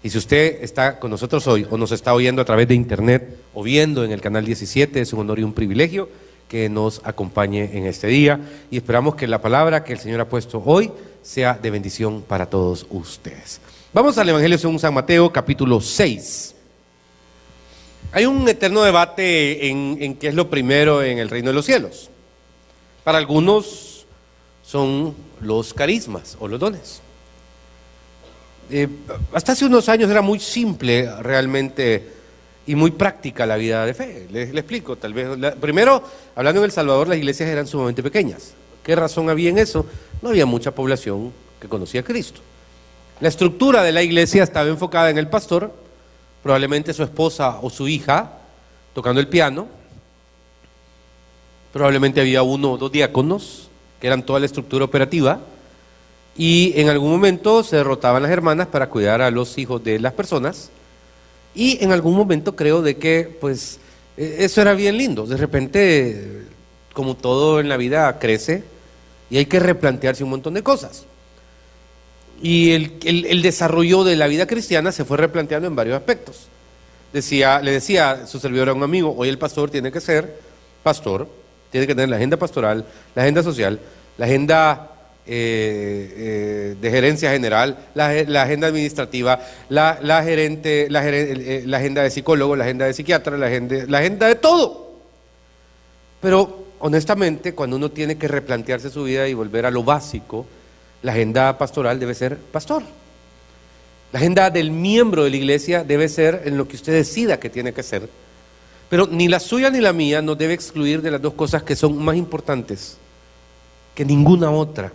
Y si usted está con nosotros hoy o nos está oyendo a través de internet o viendo en el canal 17, es un honor y un privilegio que nos acompañe en este día y esperamos que la palabra que el Señor ha puesto hoy sea de bendición para todos ustedes. Vamos al Evangelio según San Mateo, capítulo 6. Hay un eterno debate en qué es lo primero en el reino de los cielos. Para algunos son los carismas o los dones. Hasta hace unos años era muy simple realmente y muy práctica la vida de fe. Les explico, tal vez. Primero, hablando en El Salvador, las iglesias eran sumamente pequeñas. ¿Qué razón había en eso? No había mucha población que conocía a Cristo. La estructura de la iglesia estaba enfocada en el pastor, probablemente su esposa o su hija tocando el piano. Probablemente había uno o dos diáconos, que eran toda la estructura operativa. Y en algún momento se derrotaban las hermanas para cuidar a los hijos de las personas. Y en algún momento creo de que pues eso era bien lindo. De repente, como todo en la vida, crece y hay que replantearse un montón de cosas. Y el desarrollo de la vida cristiana se fue replanteando en varios aspectos. Le decía su servidor a un amigo, hoy el pastor tiene que ser pastor, tiene que tener la agenda pastoral, la agenda social, la agenda de gerencia general, la agenda administrativa, la agenda de psicólogo, la agenda de psiquiatra, la agenda de todo. Pero honestamente, cuando uno tiene que replantearse su vida y volver a lo básico, la agenda pastoral debe ser pastor. La agenda del miembro de la iglesia debe ser en lo que usted decida que tiene que ser. Pero ni la suya ni la mía nos debe excluir de las dos cosas que son más importantes que ninguna otra.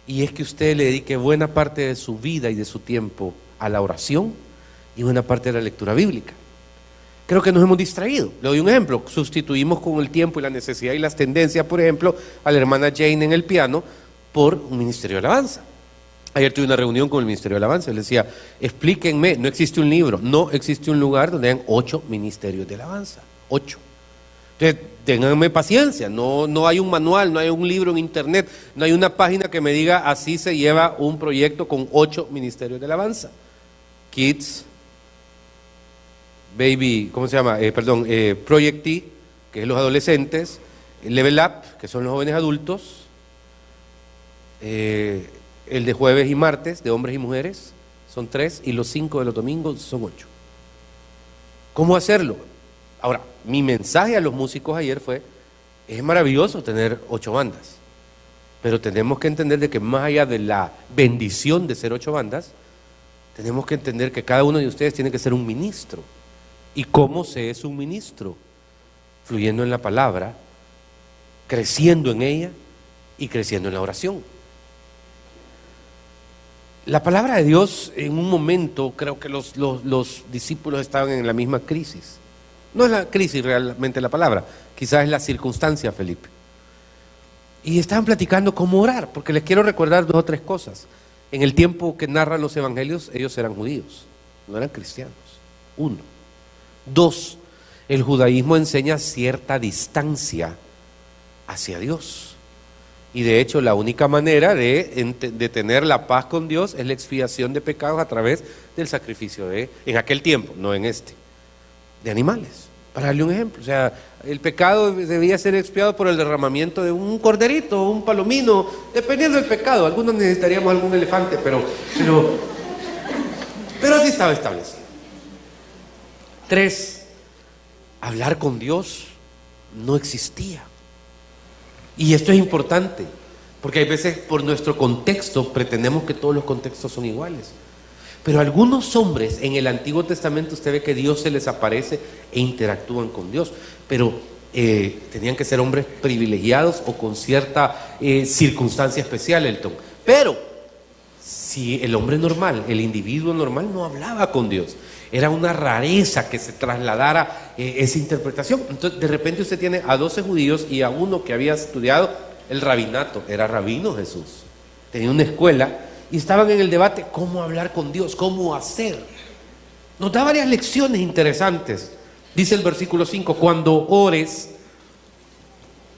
Y es que usted le dedique buena parte de su vida y de su tiempo a la oración y buena parte de la lectura bíblica. Creo que nos hemos distraído. Le doy un ejemplo. Sustituimos con el tiempo y la necesidad y las tendencias, por ejemplo, a la hermana Jane en el piano por un ministerio de alabanza. Ayer tuve una reunión con el ministerio de alabanza. Le decía, explíquenme, no existe un libro, no existe un lugar donde hayan 8 ministerios de alabanza. 8. Entonces, ténganme paciencia, no hay un manual, no hay un libro en internet, no hay una página que me diga así se lleva un proyecto con 8 ministerios de alabanza. Kids, Baby, ¿cómo se llama? Project T, que es los adolescentes, Level Up, que son los jóvenes adultos, el de jueves y martes, de hombres y mujeres, son 3, y los 5 de los domingos son 8. ¿Cómo hacerlo? Ahora, mi mensaje a los músicos ayer fue, es maravilloso tener 8 bandas, pero tenemos que entender de que más allá de la bendición de ser 8 bandas, tenemos que entender que cada uno de ustedes tiene que ser un ministro. ¿Y cómo se es un ministro? Fluyendo en la palabra, creciendo en ella y creciendo en la oración. La palabra de Dios, en un momento, creo que los discípulos estaban en la misma crisis. No es la crisis realmente la palabra, quizás es la circunstancia, Felipe. Y estaban platicando cómo orar, porque les quiero recordar 2 o 3 cosas. En el tiempo que narran los evangelios, ellos eran judíos, no eran cristianos. 1. 2, el judaísmo enseña cierta distancia hacia Dios. Y de hecho la única manera de tener la paz con Dios es la expiación de pecados a través del sacrificio en aquel tiempo, no en este, de animales. Para darle un ejemplo, o sea, el pecado debía ser expiado por el derramamiento de un corderito, un palomino, dependiendo del pecado. Algunos necesitaríamos algún elefante, pero así estaba establecido. 3, hablar con Dios no existía. Y esto es importante, porque hay veces por nuestro contexto pretendemos que todos los contextos son iguales. Pero algunos hombres en el Antiguo Testamento usted ve que Dios se les aparece e interactúan con Dios, pero tenían que ser hombres privilegiados o con cierta circunstancia especial, Elton. Pero si el hombre normal, el individuo normal no hablaba con Dios, era una rareza que se trasladara esa interpretación. Entonces de repente usted tiene a 12 judíos y a uno que había estudiado el rabinato, era rabino Jesús, tenía una escuela y estaban en el debate cómo hablar con Dios, cómo hacer. Nos da varias lecciones interesantes. Dice el versículo 5, cuando ores,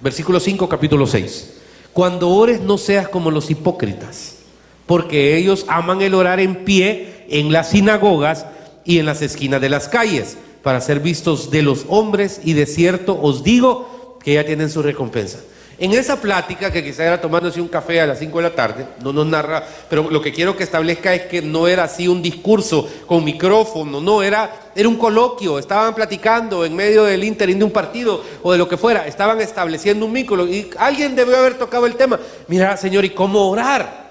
versículo 5 capítulo 6, cuando ores no seas como los hipócritas, porque ellos aman el orar en pie en las sinagogas y en las esquinas de las calles, para ser vistos de los hombres, y de cierto os digo que ya tienen su recompensa. En esa plática, que quizá era tomándose un café a las 5 de la tarde, no nos narra, pero lo que quiero que establezca es que no era así un discurso con micrófono, no, era un coloquio, estaban platicando en medio del ínterin de un partido o de lo que fuera, estaban estableciendo un vínculo y alguien debió haber tocado el tema. Mira, Señor, ¿y cómo orar?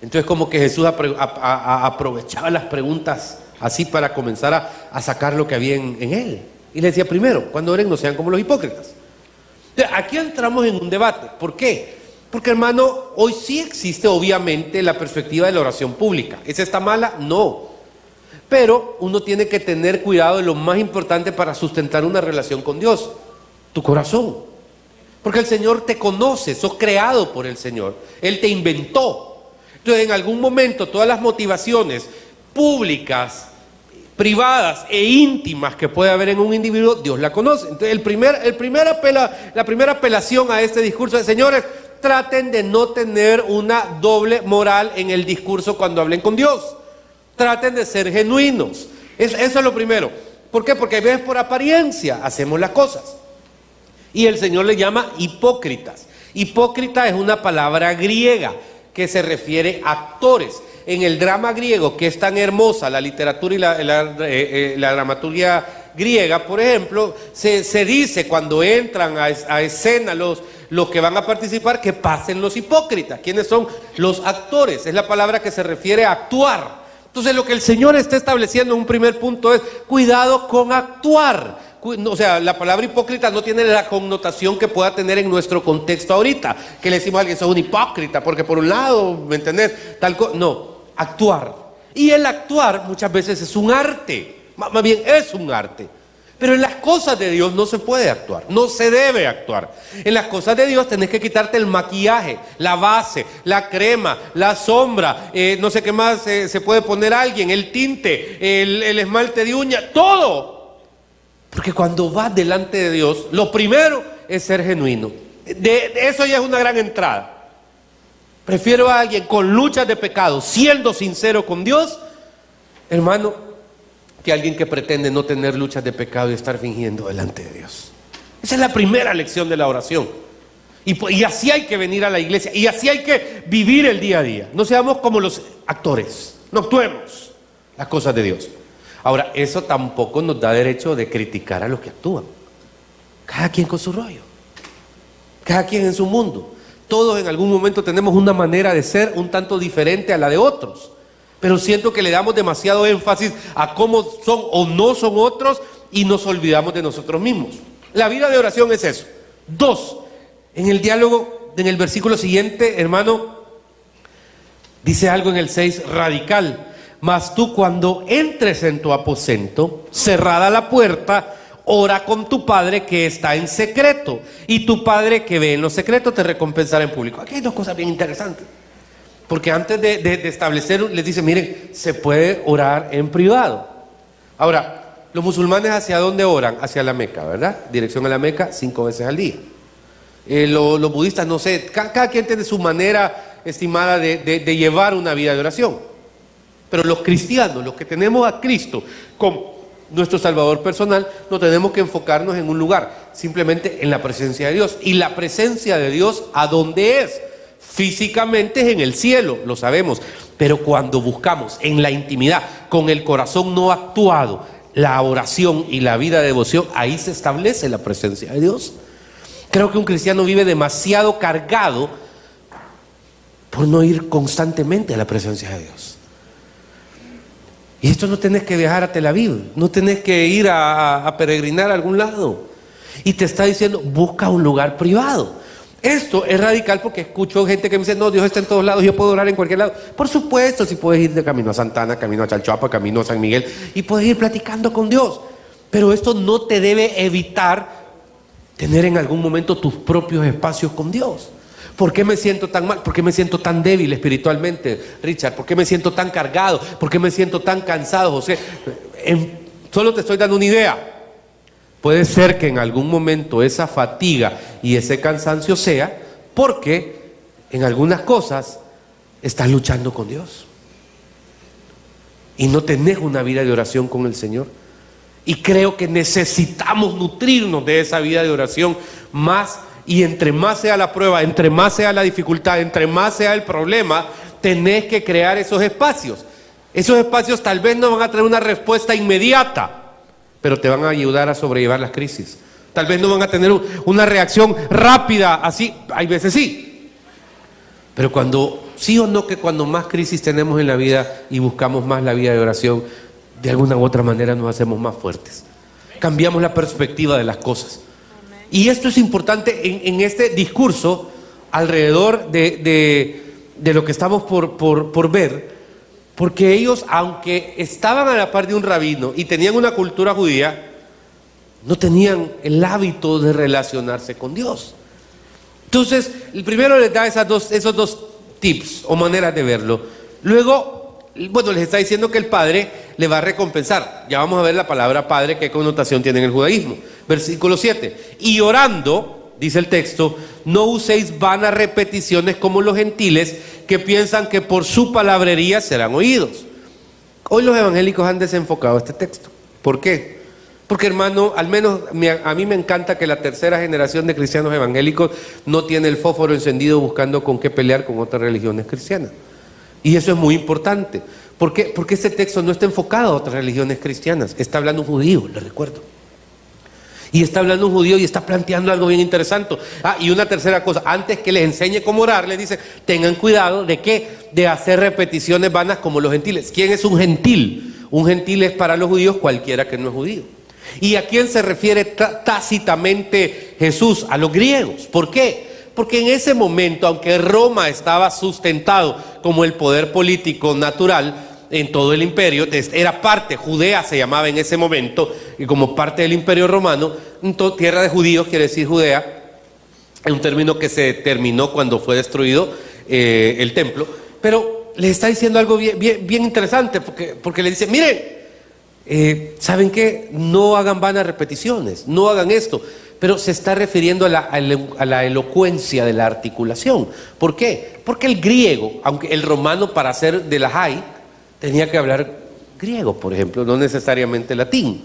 Entonces como que Jesús aprovechaba las preguntas así para comenzar a sacar lo que había en él. Y le decía, primero, cuando oren no sean como los hipócritas. Aquí entramos en un debate. ¿Por qué? Porque, hermano, hoy sí existe obviamente la perspectiva de la oración pública. ¿Esa está mala? No. Pero uno tiene que tener cuidado de lo más importante para sustentar una relación con Dios: tu corazón. Porque el Señor te conoce, sos creado por el Señor. Él te inventó. Entonces, en algún momento, todas las motivaciones públicas, privadas e íntimas que puede haber en un individuo, Dios la conoce. Entonces la primera apelación a este discurso es: señores, traten de no tener una doble moral en el discurso cuando hablen con Dios. Traten de ser genuinos. Eso es lo primero. ¿Por qué? Porque a veces por apariencia hacemos las cosas. Y el Señor le llama hipócritas. Hipócrita es una palabra griega que se refiere a actores. En el drama griego, que es tan hermosa, la literatura y la dramaturgia griega, por ejemplo, se dice cuando entran a escena los que van a participar, que pasen los hipócritas. ¿Quiénes son? Los actores. Es la palabra que se refiere a actuar. Entonces, lo que el Señor está estableciendo en un primer punto es: cuidado con actuar. O sea, la palabra hipócrita no tiene la connotación que pueda tener en nuestro contexto ahorita, que le decimos a alguien: sos un hipócrita, porque por un lado, ¿me entendés? No. Actuar. Y el actuar muchas veces es un arte, más bien es un arte. Pero en las cosas de Dios no se puede actuar, no se debe actuar. En las cosas de Dios tenés que quitarte el maquillaje, la base, la crema, la sombra, no sé qué más se puede poner alguien, el tinte, el esmalte de uña, todo. Porque cuando vas delante de Dios, lo primero es ser genuino. Eso ya es una gran entrada. Prefiero a alguien con luchas de pecado, siendo sincero con Dios, hermano, que alguien que pretende no tener luchas de pecado y estar fingiendo delante de Dios. Esa es la primera lección de la oración. Y así hay que venir a la iglesia, y así hay que vivir el día a día. No seamos como los actores, no actuemos las cosas de Dios. Ahora, eso tampoco nos da derecho de criticar a los que actúan. Cada quien con su rollo, cada quien en su mundo. Todos en algún momento tenemos una manera de ser un tanto diferente a la de otros, pero siento que le damos demasiado énfasis a cómo son o no son otros y nos olvidamos de nosotros mismos. La vida de oración es eso. 2, en el diálogo, en el versículo siguiente, hermano, dice algo en el 6 radical: mas tú, cuando entres en tu aposento, cerrada la puerta, ora con tu Padre que está en secreto, y tu Padre que ve en lo secreto te recompensará en público. Aquí hay dos cosas bien interesantes, porque antes de establecer, les dice: miren, se puede orar en privado. Ahora, los musulmanes, ¿hacia dónde oran? Hacia la Meca, ¿verdad? Dirección a la Meca 5 veces al día. Los budistas, no sé, cada quien tiene su manera estimada de llevar una vida de oración. Pero los cristianos, los que tenemos a Cristo como nuestro Salvador personal, no tenemos que enfocarnos en un lugar, simplemente en la presencia de Dios. Y la presencia de Dios, ¿a dónde es? Físicamente es en el cielo, lo sabemos. Pero cuando buscamos en la intimidad, con el corazón no actuado, la oración y la vida de devoción, ahí se establece la presencia de Dios. Creo que un cristiano vive demasiado cargado por no ir constantemente a la presencia de Dios. Y esto no tenés que viajar a Tel Aviv, no tenés que ir a peregrinar a algún lado. Y te está diciendo: busca un lugar privado. Esto es radical, porque escucho gente que me dice: no, Dios está en todos lados, yo puedo orar en cualquier lado. Por supuesto, si puedes ir de camino a Santana, camino a Chalchuapa, camino a San Miguel, y puedes ir platicando con Dios. Pero esto no te debe evitar tener en algún momento tus propios espacios con Dios. ¿Por qué me siento tan mal? ¿Por qué me siento tan débil espiritualmente, Richard? ¿Por qué me siento tan cargado? ¿Por qué me siento tan cansado, José? Solo te estoy dando una idea. Puede ser que en algún momento esa fatiga y ese cansancio sea porque en algunas cosas estás luchando con Dios. y no tenés una vida de oración con el Señor. Y creo que necesitamos nutrirnos de esa vida de oración más, y entre más sea la prueba, entre más sea la dificultad, entre más sea el problema, tenés que crear esos espacios. Esos espacios tal vez no van a traer una respuesta inmediata, pero te van a ayudar a sobrellevar las crisis. Tal vez no van a tener una reacción rápida, así, hay veces sí. Pero sí o no, que cuando más crisis tenemos en la vida y buscamos más la vida de oración, de alguna u otra manera nos hacemos más fuertes. Cambiamos la perspectiva de las cosas. Y esto es importante en este discurso alrededor de lo que estamos por ver, porque ellos, aunque estaban a la par de un rabino y tenían una cultura judía, no tenían el hábito de relacionarse con Dios. Entonces, el primero les da esos dos tips o maneras de verlo. Luego, bueno, les está diciendo que el Padre le va a recompensar. Ya vamos a ver la palabra Padre, qué connotación tiene en el judaísmo. Versículo 7. Y orando, dice el texto, no uséis vanas repeticiones como los gentiles, que piensan que por su palabrería serán oídos. Hoy los evangélicos han desenfocado este texto. ¿Por qué? Porque, hermano, al menos a mí me encanta que la tercera generación de cristianos evangélicos no tiene el fósforo encendido buscando con qué pelear con otras religiones cristianas. Y eso es muy importante. ¿Por qué? Porque este texto no está enfocado a otras religiones cristianas. Está hablando un judío, les recuerdo. Y está hablando un judío y está planteando algo bien interesante. Y una tercera cosa, antes que les enseñe cómo orar, les dice, tengan cuidado de qué, de hacer repeticiones vanas como los gentiles. ¿Quién es un gentil? Un gentil es para los judíos cualquiera que no es judío. ¿Y a quién se refiere tácitamente Jesús? A los griegos. ¿Por qué? Porque en ese momento, aunque Roma estaba sustentado como el poder político natural en todo el imperio, era parte, Judea se llamaba en ese momento, y como parte del imperio romano, tierra de judíos quiere decir Judea, es un término que se terminó cuando fue destruido el templo, pero les está diciendo algo bien interesante, porque le dice, miren, ¿saben qué? No hagan vanas repeticiones, no hagan esto. Pero se está refiriendo a la elocuencia de la articulación. ¿Por qué? Porque el griego, aunque el romano para hacer de la JAI tenía que hablar griego, por ejemplo, no necesariamente latín.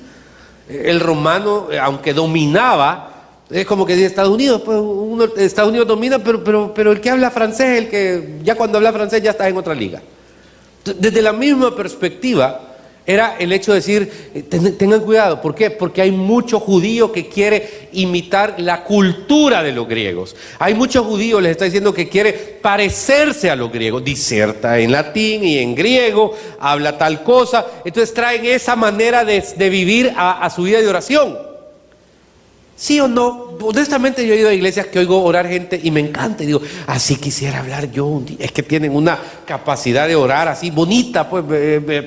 El romano, aunque dominaba, es como que dice Estados Unidos, pues Estados Unidos domina, pero el que habla francés, el que ya cuando habla francés ya está en otra liga. Desde la misma perspectiva, era el hecho de decir, tengan cuidado. ¿Por qué? Porque hay mucho judío que quiere imitar la cultura de los griegos. Hay muchos judíos, les está diciendo, que quiere parecerse a los griegos. Diserta en latín y en griego, habla tal cosa. Entonces traen esa manera de vivir a su vida de oración. ¿Sí o no? Honestamente yo he ido a iglesias que oigo orar gente y me encanta. Y digo, así quisiera hablar yo un día. Es que tienen una capacidad de orar así bonita, pues,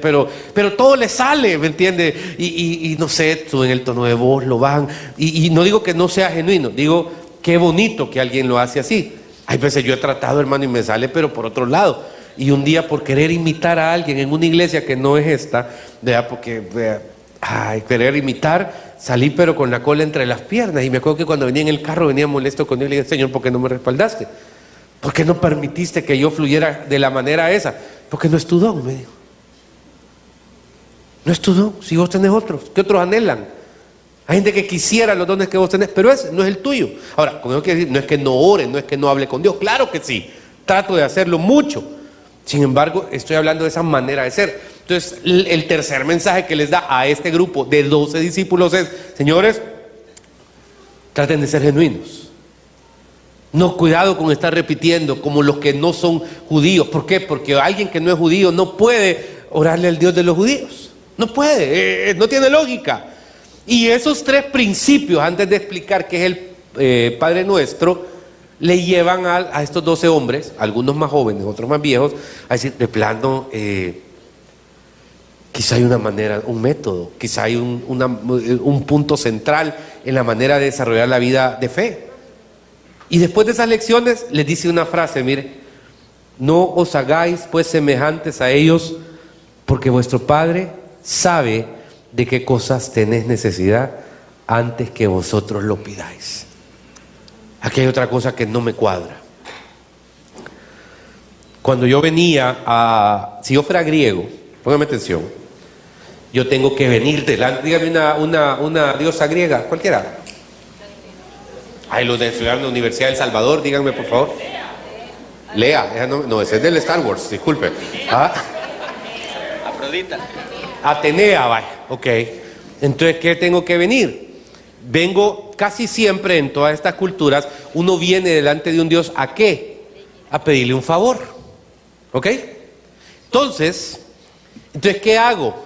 pero todo les sale, ¿me entiendes? Y no sé, suben el tono de voz, lo bajan. Y no digo que no sea genuino, digo, qué bonito que alguien lo hace así. Hay veces yo he tratado, hermano, y me sale, pero por otro lado. Y un día por querer imitar a alguien en una iglesia que no es esta, vea, porque... querer imitar, salí pero con la cola entre las piernas. Y me acuerdo que cuando venía en el carro venía molesto con él y le dije, Señor, ¿por qué no me respaldaste? ¿Por qué no permitiste que yo fluyera de la manera esa? Porque no es tu don, me dijo. No es tu don, si vos tenés otros, que otros anhelan. Hay gente que quisiera los dones que vos tenés, pero ese no es el tuyo. Ahora, con eso quiero decir, no es que no ore, no es que no hable con Dios, claro que sí, trato de hacerlo mucho. Sin embargo, estoy hablando de esa manera de ser. Entonces, el tercer mensaje que les da a este grupo de 12 discípulos es, señores, traten de ser genuinos. No, cuidado con estar repitiendo como los que no son judíos. ¿Por qué? Porque alguien que no es judío no puede orarle al Dios de los judíos. No puede, no tiene lógica. Y esos tres principios, antes de explicar qué es el Padre Nuestro, le llevan a estos 12 hombres, algunos más jóvenes, otros más viejos, a decir, de plano, quizá hay una manera, un método, quizá hay un punto central en la manera de desarrollar la vida de fe. Y después de esas lecciones les dice una frase, mire, no os hagáis pues semejantes a ellos, porque vuestro Padre sabe de qué cosas tenéis necesidad antes que vosotros lo pidáis. Aquí hay otra cosa que no me cuadra. Cuando yo venía si yo fuera griego, póngame atención. Yo tengo que venir delante, dígame una diosa griega, cualquiera. Ay, los de estudiar en la Universidad del Salvador, díganme por favor. Lea, esa no, ese es del Star Wars, disculpe. ¿Ah? Afrodita. Atenea, vaya, ok. Entonces, ¿qué tengo que venir? Vengo casi siempre en todas estas culturas, uno viene delante de un dios, ¿a qué? A pedirle un favor, ¿ok? Entonces, ¿qué hago?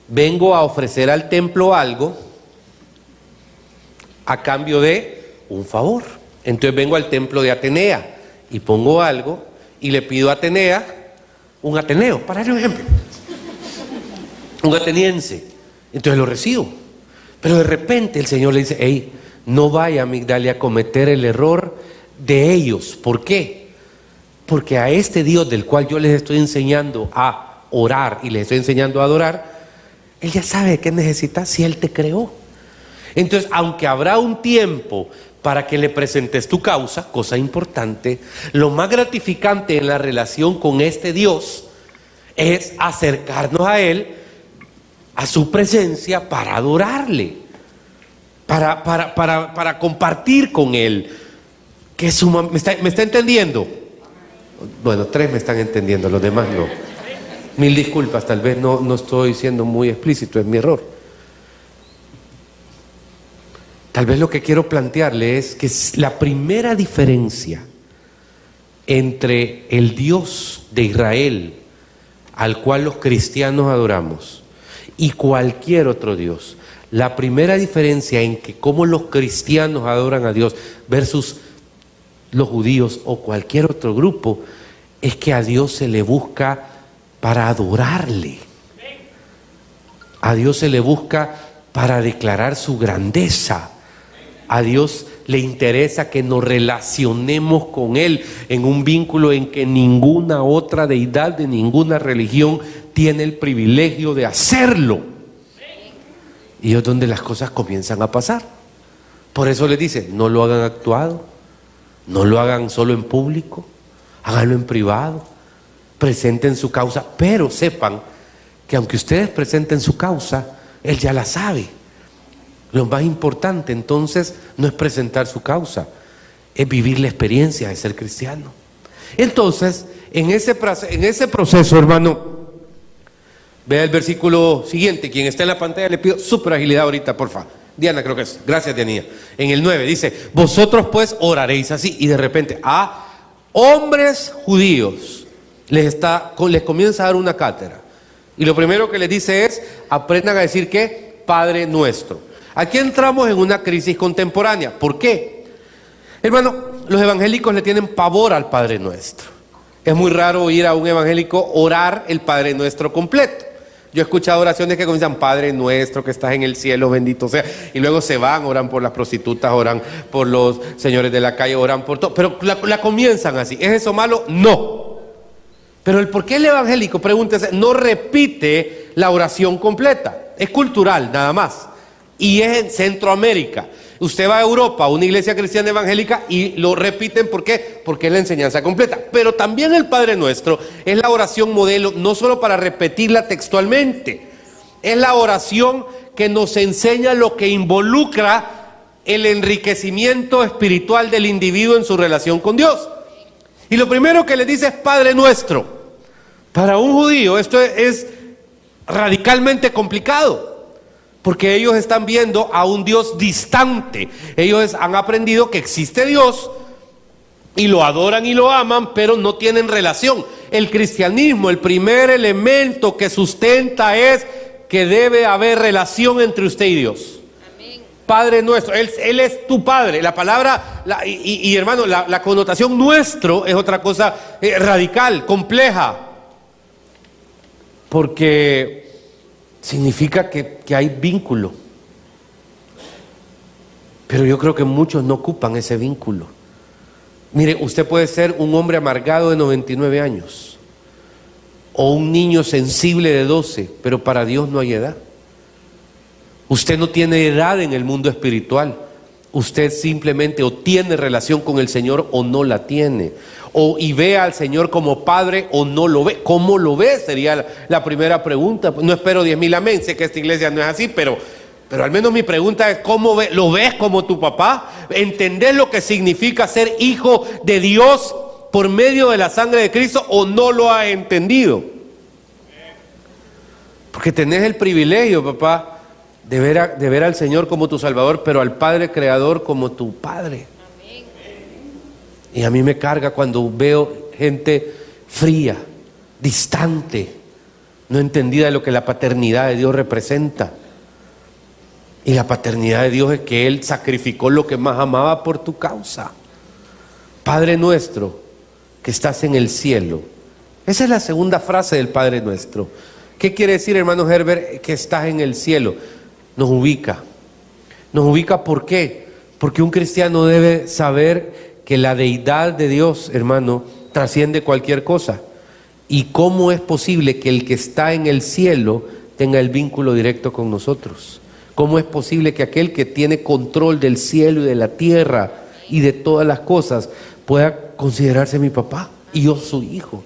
Vengo a ofrecer al templo algo a cambio de un favor. Entonces vengo al templo de Atenea y pongo algo y le pido a Atenea un ateneo, para dar un ejemplo, un ateniense. Entonces lo recibo. Pero de repente el Señor le dice, hey, no vaya, Migdalia, a cometer el error de ellos. ¿Por qué? Porque a este Dios del cual yo les estoy enseñando a orar y les estoy enseñando a adorar, Él ya sabe qué necesitas si Él te creó. Entonces, aunque habrá un tiempo para que le presentes tu causa, cosa importante, lo más gratificante en la relación con este Dios es acercarnos a Él, a su presencia, para adorarle, para compartir con Él. Que ¿me está entendiendo? Bueno, 3 me están entendiendo, los demás no. Mil disculpas, tal vez no estoy siendo muy explícito, es mi error. Tal vez lo que quiero plantearle es que la primera diferencia entre el Dios de Israel, al cual los cristianos adoramos, y cualquier otro Dios, la primera diferencia en que cómo los cristianos adoran a Dios versus los judíos o cualquier otro grupo, es que a Dios se le busca para adorarle. A Dios se le busca para declarar su grandeza. A Dios le interesa que nos relacionemos con Él en un vínculo en que ninguna otra deidad de ninguna religión tiene el privilegio de hacerlo. Y es donde las cosas comienzan a pasar. Por eso les dice, no lo hagan actuado, no lo hagan solo en público, háganlo en privado, presenten su causa, pero sepan que aunque ustedes presenten su causa, Él ya la sabe. Lo más importante entonces no es presentar su causa, es vivir la experiencia de ser cristiano. Entonces, en ese proceso, hermano, vea el versículo siguiente. Quien está en la pantalla le pido súper agilidad ahorita, porfa. Diana, creo que es. Gracias, Diana. En el 9 dice, vosotros pues oraréis así. Y de repente a hombres judíos les comienza a dar una cátedra. Y lo primero que les dice es, aprendan a decir ¿qué? Padre nuestro. Aquí entramos en una crisis contemporánea. ¿Por qué? Hermano, los evangélicos le tienen pavor al Padre Nuestro. Es muy raro oír a un evangélico orar el Padre Nuestro completo. Yo he escuchado oraciones que comienzan, Padre Nuestro que estás en el cielo, bendito sea. Y luego se van, oran por las prostitutas, oran por los señores de la calle, oran por todo. Pero la comienzan así. ¿Es eso malo? No. Pero el por qué el evangélico, pregúntese, no repite la oración completa. Es cultural, nada más. Y es en Centroamérica. Usted va a Europa, a una iglesia cristiana evangélica y lo repiten, ¿por qué? Porque es la enseñanza completa. Pero también el Padre Nuestro es la oración modelo, no solo para repetirla textualmente, es la oración que nos enseña lo que involucra el enriquecimiento espiritual del individuo en su relación con Dios. Y lo primero que le dice es Padre Nuestro. Para un judío esto es radicalmente complicado, porque ellos están viendo a un Dios distante. Ellos han aprendido que existe Dios y lo adoran y lo aman, pero no tienen relación. El cristianismo, el primer elemento que sustenta es que debe haber relación entre usted y Dios. Amén. Padre nuestro, Él es tu Padre. La palabra, hermano, la connotación nuestro es otra cosa radical, compleja, porque significa que hay vínculo. Pero yo creo que muchos no ocupan ese vínculo. Mire, usted puede ser un hombre amargado de 99 años o un niño sensible de 12, pero para Dios no hay edad. Usted no tiene edad en el mundo espiritual. usted simplemente o tiene relación con el Señor o no la tiene. Y ve al Señor como Padre o no lo ve. ¿Cómo lo ve? Sería la primera pregunta. No espero 10,000 amén. Sé que esta iglesia no es así, pero al menos mi pregunta es: ¿cómo ve? ¿Lo ves como tu papá? ¿Entendés lo que significa ser hijo de Dios por medio de la sangre de Cristo o no lo has entendido? Porque tenés el privilegio, papá, de ver al Señor como tu Salvador, pero al Padre Creador como tu Padre. Y a mí me carga cuando veo gente fría, distante, no entendida de lo que la paternidad de Dios representa. Y la paternidad de Dios es que Él sacrificó lo que más amaba por tu causa. Padre nuestro, que estás en el cielo. Esa es la segunda frase del Padre nuestro. ¿Qué quiere decir, hermano Herbert, que estás en el cielo? Nos ubica. Nos ubica, ¿por qué? Porque un cristiano debe saber que la deidad de Dios, hermano, trasciende cualquier cosa. ¿Y cómo es posible que el que está en el cielo tenga el vínculo directo con nosotros? ¿Cómo es posible que aquel que tiene control del cielo y de la tierra y de todas las cosas pueda considerarse mi papá y yo su hijo?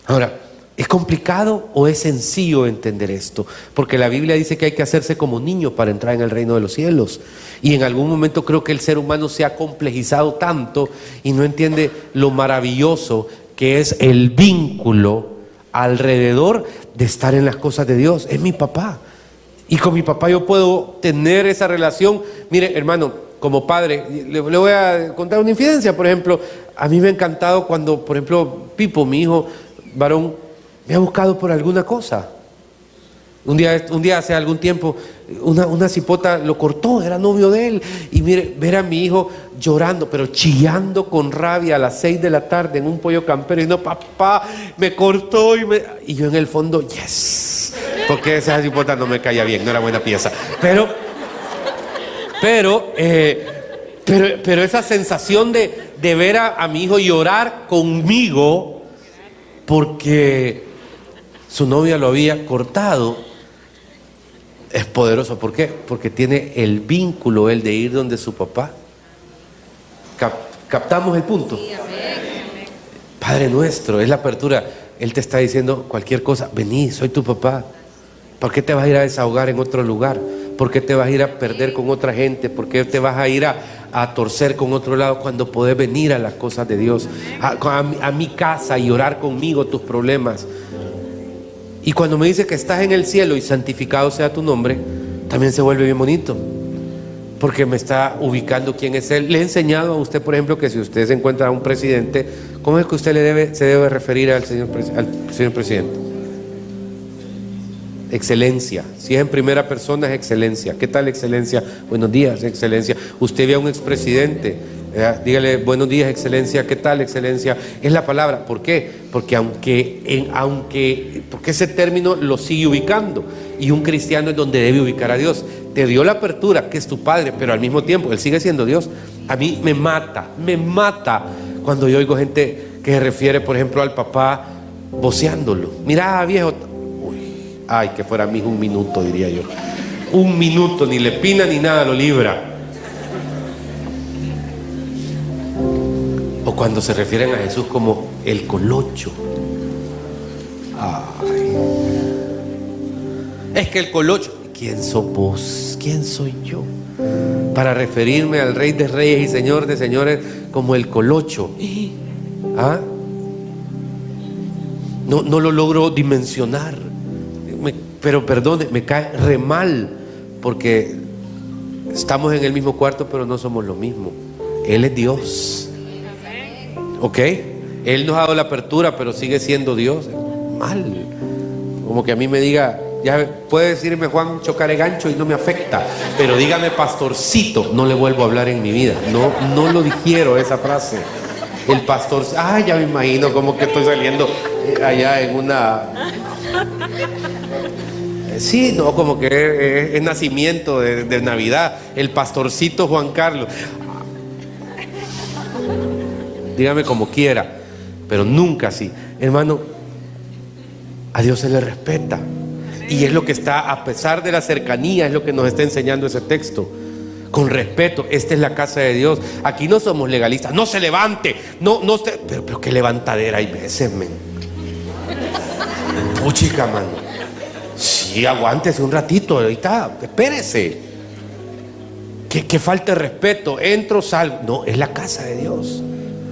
Ahora, ¿es complicado o es sencillo entender esto? Porque la Biblia dice que hay que hacerse como niño para entrar en el reino de los cielos. Y en algún momento creo que el ser humano se ha complejizado tanto y no entiende lo maravilloso que es el vínculo alrededor de estar en las cosas de Dios. Es mi papá. Y con mi papá yo puedo tener esa relación. Mire, hermano, como padre, le voy a contar una infidencia. Por ejemplo, a mí me ha encantado cuando, por ejemplo, Pipo, mi hijo varón, me ha buscado por alguna cosa. Un día hace algún tiempo, una cipota lo cortó, era novio de él. Y mire, ver a mi hijo llorando, pero chillando con rabia a las 6 de la tarde en un pollo campero, y no, papá, me cortó. Y yo en el fondo, yes, porque esa cipota no me caía bien, no era buena pieza. Pero esa sensación de ver a mi hijo llorar conmigo porque su novia lo había cortado, es poderoso. ¿Por qué? Porque tiene el vínculo él de ir donde su papá. ¿Captamos el punto? Padre nuestro, es la apertura. Él te está diciendo cualquier cosa: vení, soy tu papá. ¿Por qué te vas a ir a desahogar en otro lugar? ¿Por qué te vas a ir a perder con otra gente? ¿Por qué te vas a ir a torcer con otro lado cuando podés venir a las cosas de Dios? A mi casa y orar conmigo tus problemas. Y cuando me dice que estás en el cielo y santificado sea tu nombre, también se vuelve bien bonito, porque me está ubicando quién es Él. Le he enseñado a usted, por ejemplo, que si usted se encuentra a un presidente, ¿cómo es que usted se debe referir al señor presidente? Excelencia. Si es en primera persona, es excelencia. ¿Qué tal, excelencia? Buenos días, excelencia. Usted ve a un expresidente, dígale: buenos días, excelencia. ¿Qué tal, excelencia? Es la palabra. ¿Por qué? Porque porque ese término lo sigue ubicando, y un cristiano es donde debe ubicar a Dios. Te dio la apertura, que es tu Padre, pero al mismo tiempo Él sigue siendo Dios. A mí me mata cuando yo oigo gente que se refiere, por ejemplo, al papá voceándolo. Mira, viejo. Ay, que fuera a mí un minuto, diría yo. Un minuto, ni le pina ni nada lo libra. O cuando se refieren a Jesús como el colocho. Ay. Es que el colocho. ¿Quién sos vos? ¿Quién soy yo para referirme al Rey de Reyes y Señor de Señores como el colocho? ¿Ah? No lo logro dimensionar. Pero perdone, me cae re mal, porque estamos en el mismo cuarto, pero no somos lo mismo. Él es Dios. ¿Ok? Él nos ha dado la apertura, pero sigue siendo Dios. Mal. Como que a mí me diga, ya puede decirme Juan Chocaregancho y no me afecta, pero dígame pastorcito, no le vuelvo a hablar en mi vida. No lo digiero esa frase. El pastor, ya me imagino como que estoy saliendo allá en una... Sí, no, como que es nacimiento de Navidad. El pastorcito Juan Carlos. Dígame como quiera, pero nunca así. Hermano, a Dios se le respeta. Y es lo que está, a pesar de la cercanía, es lo que nos está enseñando ese texto. con respeto. Esta es la casa de Dios. Aquí no somos legalistas. No se levante. Pero qué levantadera hay veces, men. Chica, mano. Sí, aguántese un ratito. Ahorita, espérese. Que falte respeto. Entro, salgo. No, es la casa de Dios.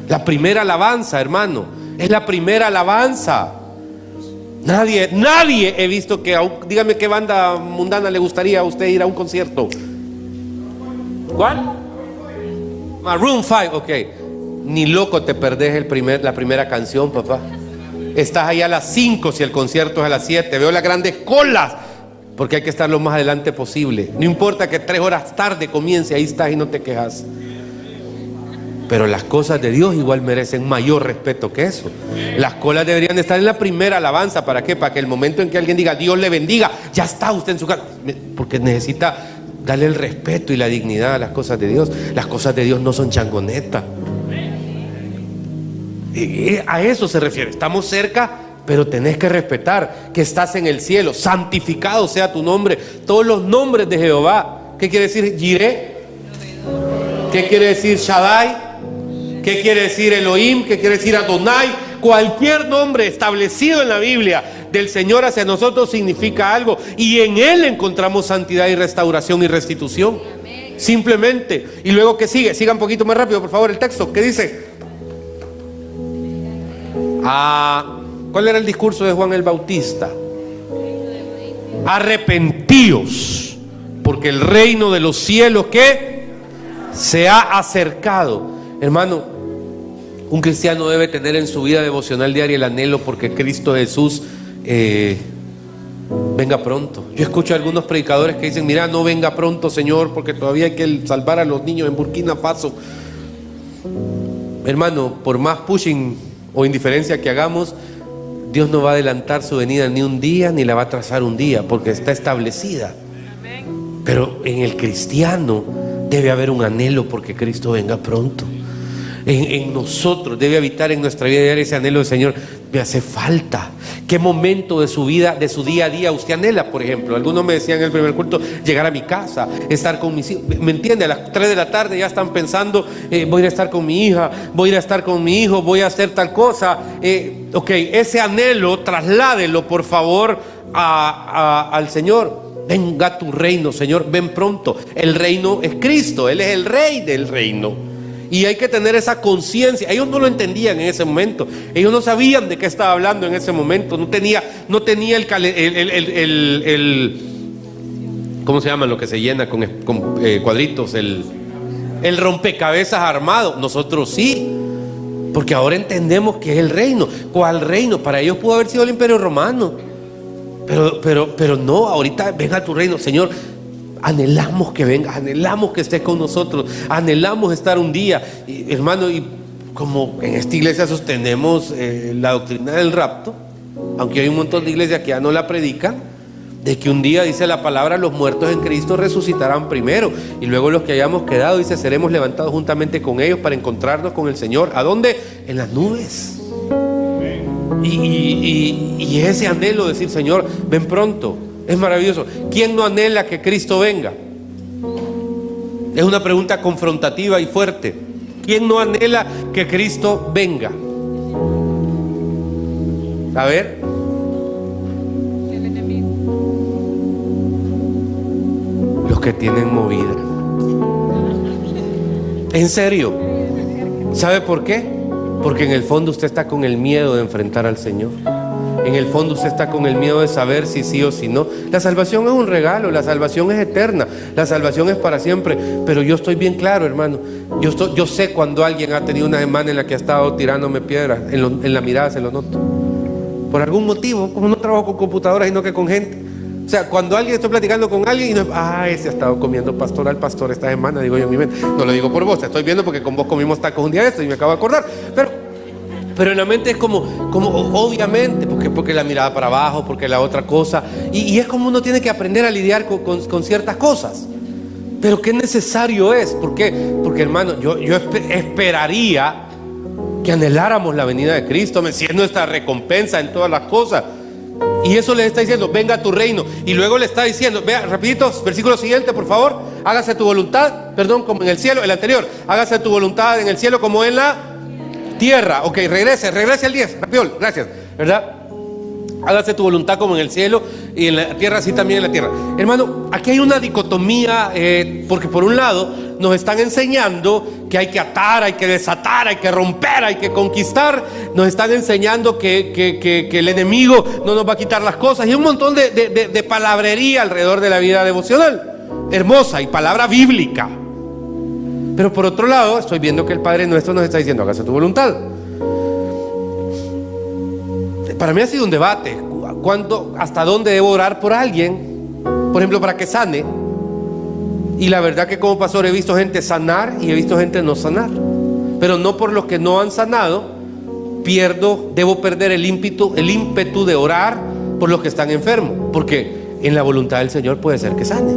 La primera alabanza, hermano. Es la primera alabanza. Nadie he visto que... Dígame qué banda mundana le gustaría a usted ir a un concierto. ¿Cuál? Maroon 5, ok. Ni loco te perdés la primera canción, papá. Estás ahí a las 5 si el concierto es a las 7. Veo las grandes colas, porque hay que estar lo más adelante posible. No importa que 3 horas tarde comience, ahí estás y no te quejas. Pero las cosas de Dios igual merecen mayor respeto que eso. Las colas deberían estar en la primera alabanza. ¿Para qué? Para que el momento en que alguien diga Dios le bendiga, ya está usted en su casa. Porque necesita darle el respeto y la dignidad a las cosas de Dios. Las cosas de Dios no son changonetas. Y a eso se refiere. Estamos cerca, pero tenés que respetar que estás en el cielo. Santificado sea tu nombre. Todos los nombres de Jehová. ¿Qué quiere decir Jireh? ¿Qué quiere decir Shaddai? ¿Qué quiere decir Elohim? ¿Qué quiere decir Adonai? Cualquier nombre establecido en la Biblia del Señor hacia nosotros significa algo. Y en Él encontramos santidad y restauración y restitución. Simplemente. Y luego, ¿qué sigue? Siga un poquito más rápido, por favor, el texto. ¿Qué dice? ¿Cuál era el discurso de Juan el Bautista? Arrepentíos, porque el reino de los cielos, ¿qué? Se ha acercado. Hermano, un cristiano debe tener en su vida devocional diaria el anhelo porque Cristo Jesús venga pronto. Yo escucho a algunos predicadores que dicen: mira, no venga pronto, Señor, porque todavía hay que salvar a los niños en Burkina Faso. Hermano, por más pushing o indiferencia que hagamos, Dios no va a adelantar su venida ni un día, ni la va a trazar un día, porque está establecida. Pero en el cristiano debe haber un anhelo porque Cristo venga pronto. En nosotros debe habitar en nuestra vida diaria ese anhelo del Señor. Me hace falta. ¿Qué momento de su vida, de su día a día usted anhela? Por ejemplo, algunos me decían en el primer culto: llegar a mi casa, estar con mis hijos. ¿Me entiende? A las 3 de la tarde ya están pensando: voy a ir a estar con mi hija, voy a ir a estar con mi hijo, voy a hacer tal cosa. Ok, ese anhelo trasládelo por favor al Señor. Venga tu reino, Señor, ven pronto. El reino es Cristo, Él es el rey del reino. Y hay que tener esa conciencia. Ellos no lo entendían en ese momento. Ellos no sabían de qué estaba hablando en ese momento. No tenía ¿cómo se llama lo que se llena con cuadritos? El rompecabezas armado. Nosotros sí, porque ahora entendemos que es el reino. ¿Cuál reino? Para ellos pudo haber sido el Imperio Romano. Pero no, ahorita venga tu reino, Señor. Anhelamos que venga, anhelamos que estés con nosotros, anhelamos estar un día. Y, hermano, y como en esta iglesia sostenemos la doctrina del rapto, aunque hay un montón de iglesias que ya no la predican, de que un día, dice la palabra, los muertos en Cristo resucitarán primero, y luego los que hayamos quedado, dice, seremos levantados juntamente con ellos para encontrarnos con el Señor. ¿A dónde? En las nubes. Y ese anhelo de decir: Señor, ven pronto, es maravilloso. ¿Quién no anhela que Cristo venga? Es una pregunta confrontativa y fuerte. ¿Quién no anhela que Cristo venga? A ver. Los que tienen movida. ¿En serio? ¿Sabe por qué? Porque en el fondo usted está con el miedo de enfrentar al Señor. En el fondo usted está con el miedo de saber si sí o si no. La salvación es un regalo, la salvación es eterna, la salvación es para siempre. Pero yo estoy bien claro, hermano. Yo sé cuando alguien ha tenido una semana en la que ha estado tirándome piedras. En la mirada se lo noto. Por algún motivo, como no trabajo con computadoras sino que con gente. O sea, cuando estoy platicando con alguien y no, ese ha estado comiendo pastor al pastor esta semana, digo yo en mi mente. No lo digo por vos, te estoy viendo porque con vos comimos tacos un día de esto y me acabo de acordar. Pero en la mente es como obviamente, porque la mirada para abajo, porque la otra cosa. Y es como uno tiene que aprender a lidiar con ciertas cosas. Pero qué necesario es. ¿Por qué? Porque, hermano, yo esperaría que anheláramos la venida de Cristo. Si es nuestra recompensa en todas las cosas. Y eso le está diciendo, venga a tu reino. Y luego le está diciendo, vea, rapidito, versículo siguiente, por favor. Hágase tu voluntad, perdón, como en el cielo, el anterior. Hágase tu voluntad en el cielo como en la tierra. Ok, regrese al 10, rápido, gracias, ¿verdad? Hágase tu voluntad como en el cielo y en la tierra, así también en la tierra. Hermano, aquí hay una dicotomía, porque por un lado nos están enseñando que hay que atar, hay que desatar, hay que romper, hay que conquistar. Nos están enseñando que el enemigo no nos va a quitar las cosas. Y un montón de palabrería alrededor de la vida devocional, hermosa y palabra bíblica. Pero por otro lado, estoy viendo que el Padre Nuestro nos está diciendo, hágase tu voluntad. Para mí ha sido un debate. ¿Hasta dónde debo orar por alguien? Por ejemplo, para que sane. Y la verdad que como pastor he visto gente sanar y he visto gente no sanar. Pero no por los que no han sanado debo perder el ímpetu de orar por los que están enfermos. Porque en la voluntad del Señor puede ser que sane.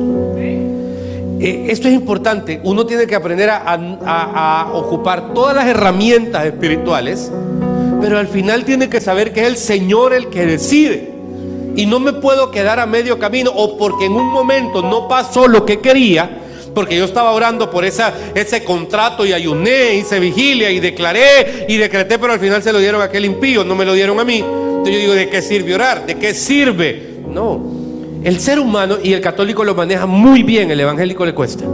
Esto es importante. Uno tiene que aprender a ocupar todas las herramientas espirituales, pero al final tiene que saber que es el Señor el que decide. Y no me puedo quedar a medio camino, o porque en un momento no pasó lo que quería, porque yo estaba orando por ese contrato y ayuné, hice vigilia y declaré y decreté, pero al final se lo dieron a aquel impío, no me lo dieron a mí. Entonces yo digo, ¿de qué sirve orar? ¿De qué sirve? No. El ser humano, y el católico lo maneja muy bien, el evangélico le cuesta.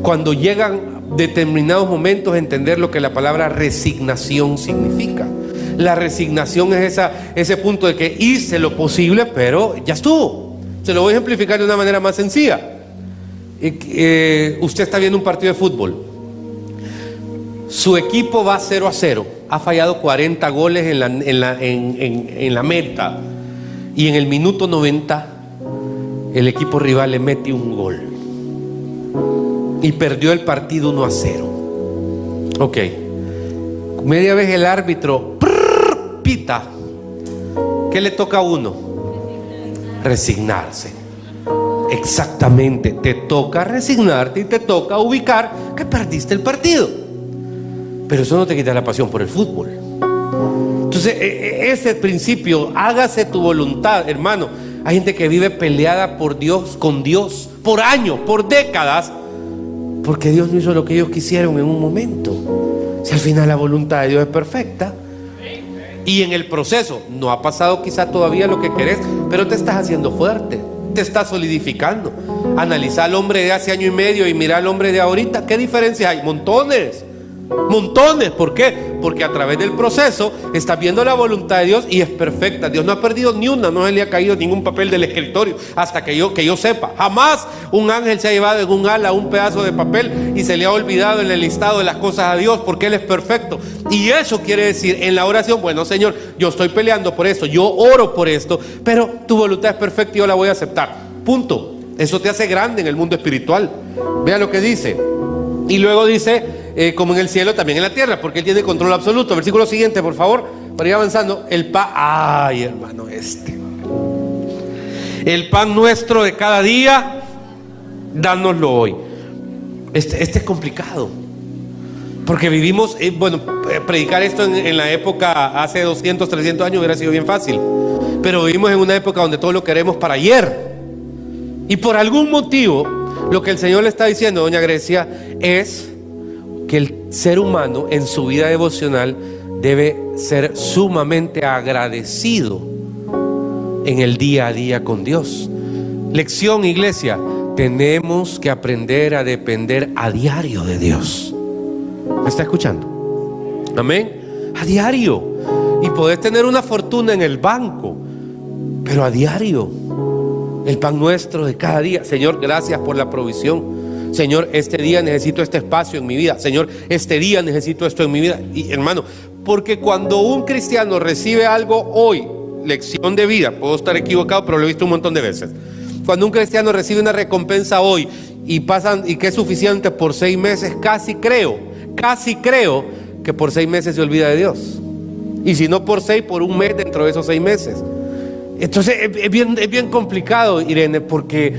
Cuando llegan determinados momentos, entender lo que la palabra resignación significa. La resignación es ese punto de que hice lo posible, pero ya estuvo. Se lo voy a ejemplificar de una manera más sencilla. Usted está viendo un partido de fútbol. Su equipo va 0-0. Ha fallado 40 goles en la meta. Y en el minuto 90, el equipo rival le mete un gol. Y perdió el partido 1-0. Ok. Media vez el árbitro pita. ¿Qué le toca a uno? Resignarse. Exactamente. Te toca resignarte y te toca ubicar que perdiste el partido. Pero eso no te quita la pasión por el fútbol. Entonces, ese principio, hágase tu voluntad, hermano. Hay gente que vive peleada por Dios, con Dios, por años, por décadas, porque Dios no hizo lo que ellos quisieron en un momento. Si al final la voluntad de Dios es perfecta, y en el proceso no ha pasado quizá todavía lo que querés, pero te estás haciendo fuerte, te estás solidificando. Analiza al hombre de hace año y medio y mira al hombre de ahorita. ¿Qué diferencia hay? Montones. ¿Por qué? Porque a través del proceso estás viendo la voluntad de Dios y es perfecta. Dios no ha perdido ni una, no se le ha caído ningún papel del escritorio hasta que yo sepa. Jamás un ángel se ha llevado en un ala un pedazo de papel y se le ha olvidado en el listado de las cosas a Dios, porque Él es perfecto. Y eso quiere decir en la oración, bueno, Señor, yo estoy peleando por esto, yo oro por esto, pero tu voluntad es perfecta y yo la voy a aceptar. Punto. Eso te hace grande en el mundo espiritual. Vea lo que dice. Y luego dice, como en el cielo, también en la tierra, porque Él tiene control absoluto. Versículo siguiente, por favor, para ir avanzando. Ay, hermano, el pan nuestro de cada día, dánoslo hoy. Este es complicado, porque vivimos, predicar esto en la época hace 200, 300 años hubiera sido bien fácil, pero vivimos en una época donde todo lo queremos para ayer. Y por algún motivo, lo que el Señor le está diciendo, doña Grecia, es que el ser humano en su vida devocional debe ser sumamente agradecido en el día a día con Dios. Lección, iglesia, tenemos que aprender a depender a diario de Dios. ¿Me está escuchando? Amén. A diario. Y podés tener una fortuna en el banco, pero a diario. El pan nuestro de cada día. Señor, gracias por la provisión. Señor, este día necesito este espacio en mi vida. Señor, este día necesito esto en mi vida. Y hermano, porque cuando un cristiano recibe algo hoy, lección de vida, puedo estar equivocado, pero lo he visto un montón de veces. Cuando un cristiano recibe una recompensa hoy y que es suficiente por 6 meses, casi creo que por 6 meses se olvida de Dios. Y si no por 6, por un mes dentro de esos 6 meses. Entonces es bien complicado, Irene, porque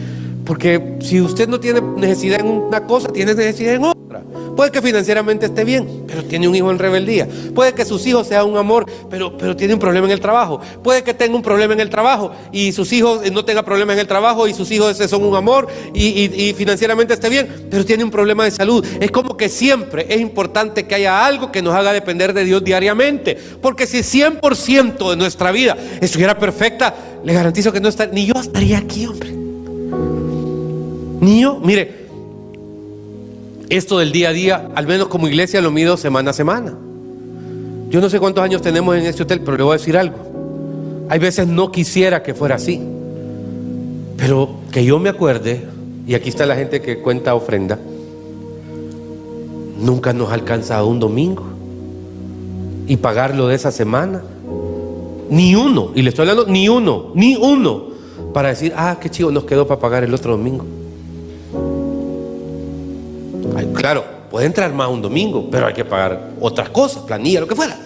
si usted no tiene necesidad en una cosa, tiene necesidad en otra. Puede que financieramente esté bien, pero tiene un hijo en rebeldía. Puede que sus hijos sean un amor, pero tiene un problema en el trabajo. Puede que tenga un problema en el trabajo y sus hijos no tengan problemas en el trabajo y sus hijos son un amor y financieramente esté bien, pero tiene un problema de salud. Es como que siempre es importante que haya algo que nos haga depender de Dios diariamente. Porque si 100% de nuestra vida estuviera perfecta, le garantizo que ni yo estaría aquí, hombre. Ni yo, mire, esto del día a día, al menos como iglesia lo mido semana a semana. Yo no sé cuántos años tenemos en este hotel, pero le voy a decir algo. Hay veces no quisiera que fuera así, pero que yo me acuerde, y aquí está la gente que cuenta ofrenda, nunca nos ha alcanzado un domingo y pagarlo de esa semana. Ni uno, y le estoy hablando, ni uno, para decir, qué chido, nos quedó para pagar el otro domingo. Ay, claro, puede entrar más un domingo, pero hay que pagar otras cosas, planilla, lo que fuera.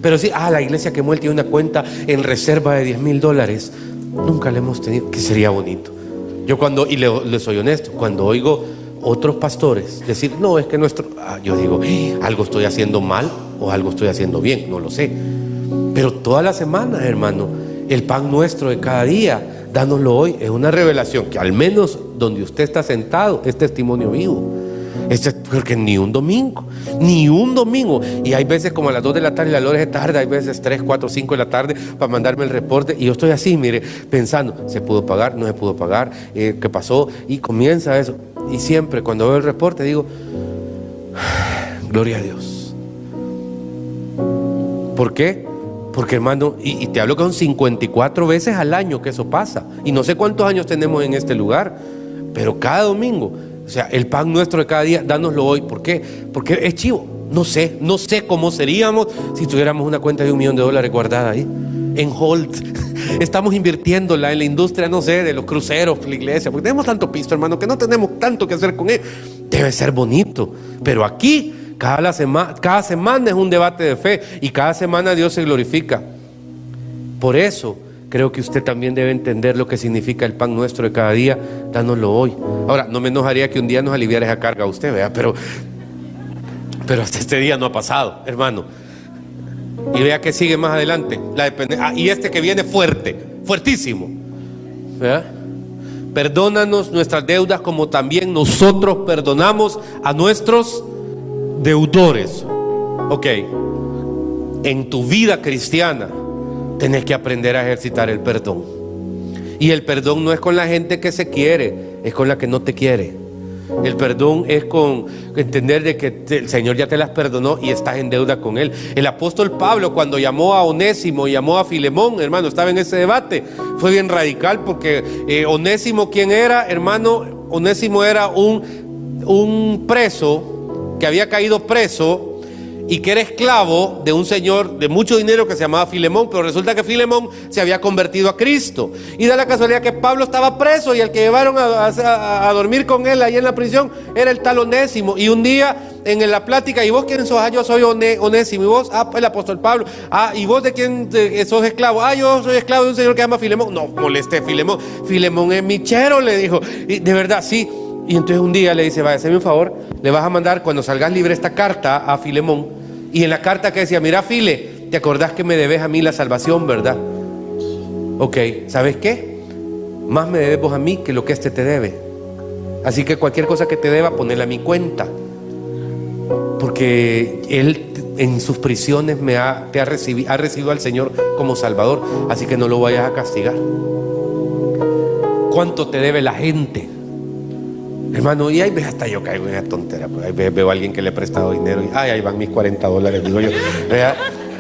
Pero sí, la iglesia que tiene una cuenta en reserva de $10,000. Nunca la hemos tenido, que sería bonito. Yo y le soy honesto, cuando oigo otros pastores decir, no, es que yo digo, algo estoy haciendo mal o algo estoy haciendo bien, no lo sé. Pero todas las semanas, hermano, el pan nuestro de cada día, dánoslo hoy, es una revelación que al menos donde usted está sentado es testimonio vivo. Porque ni un domingo. Y hay veces como a las 2 de la tarde, la hora es tarde, hay veces 3, 4, 5 de la tarde para mandarme el reporte. Y yo estoy así, mire, pensando, ¿se pudo pagar? ¿No se pudo pagar? ¿Qué pasó? Y comienza eso. Y siempre cuando veo el reporte digo, gloria a Dios. ¿Por qué? Porque, hermano, y te hablo que son 54 veces al año que eso pasa. Y no sé cuántos años tenemos en este lugar, pero cada domingo, o sea, el pan nuestro de cada día, dánoslo hoy. ¿Por qué? Porque es chivo. No sé cómo seríamos si tuviéramos una cuenta de $1 millón guardada ahí, en hold. Estamos invirtiéndola en la industria, no sé, de los cruceros, la iglesia, porque tenemos tanto pisto, hermano, que no tenemos tanto que hacer con él. Debe ser bonito, pero aquí cada semana es un debate de fe y cada semana Dios se glorifica. Por eso creo que usted también debe entender lo que significa el pan nuestro de cada día, dánoslo hoy. Ahora, no me enojaría que un día nos aliviara esa carga a usted, vea, pero hasta este día no ha pasado, hermano. Y vea que sigue más adelante, y este que viene fuertísimo, ¿verdad? Perdónanos nuestras deudas como también nosotros perdonamos a nuestros deudores. Ok, en tu vida cristiana tenés que aprender a ejercitar el perdón. Y el perdón no es con la gente que se quiere, es con la que no te quiere. El perdón es con entender de que el Señor ya te las perdonó y estás en deuda con Él. El apóstol Pablo, cuando llamó a Onésimo y llamó a Filemón, hermano, estaba en ese debate. Fue bien radical porque Onésimo, ¿quién era, hermano? Onésimo era un preso que había caído preso y que era esclavo de un señor de mucho dinero que se llamaba Filemón, pero resulta que Filemón se había convertido a Cristo. Y da la casualidad que Pablo estaba preso y el que llevaron a dormir con él ahí en la prisión era el tal Onésimo. Y un día en la plática, ¿y vos quién sos? Yo soy Onésimo. ¿Y vos? El apóstol Pablo. ¿Y vos de quién sos esclavo? Yo soy esclavo de un señor que se llama Filemón. No moleste Filemón. Filemón es mi chero, le dijo. Y de verdad, sí. Y entonces un día le dice, vaya, hazme un favor, le vas a mandar cuando salgas libre esta carta a Filemón. Y en la carta que decía, mira File, ¿te acordás que me debes a mí la salvación, verdad? Ok, ¿sabes qué? Más me debes vos a mí que lo que este te debe. Así que cualquier cosa que te deba, ponela a mi cuenta. Porque él en sus prisiones ha recibido al Señor como Salvador. Así que no lo vayas a castigar. ¿Cuánto te debe la gente? Hermano, y ahí ves, hasta yo caigo en esa tontera, pues ahí veo a alguien que le he prestado dinero y ahí van mis $40, digo yo, ¿verdad?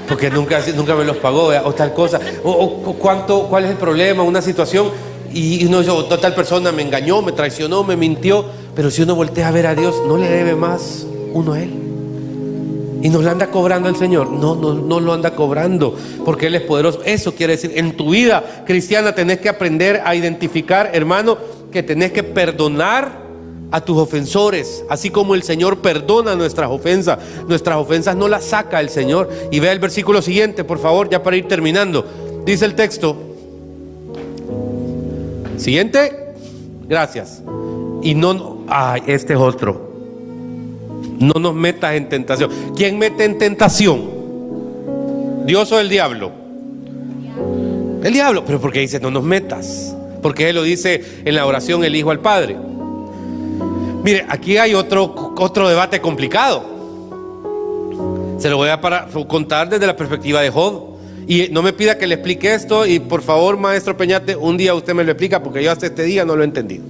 Porque nunca me los pagó, ¿verdad? O tal cosa, cuál es el problema, una situación, y uno dice, tal persona me engañó, me traicionó, me mintió, pero si uno voltea a ver a Dios, no le debe más uno a Él. Y nos lo anda cobrando el Señor. No lo anda cobrando, porque Él es poderoso. Eso quiere decir, en tu vida cristiana tenés que aprender a identificar, hermano, que tenés que perdonar a tus ofensores, así como el Señor perdona nuestras ofensas. Nuestras ofensas no las saca el Señor. Y vea el versículo siguiente, por favor, ya para ir terminando. Dice el texto siguiente. Gracias. Y este es otro. No nos metas en tentación. ¿Quién mete en tentación? ¿Dios o el diablo? El diablo. Pero ¿por qué dice no nos metas? Porque Él lo dice en la oración el Hijo al Padre. Mire, aquí hay otro debate complicado. Se lo voy a contar desde la perspectiva de Job. Y no me pida que le explique esto. Y por favor, maestro Peñate, un día usted me lo explica, porque yo hasta este día no lo he entendido.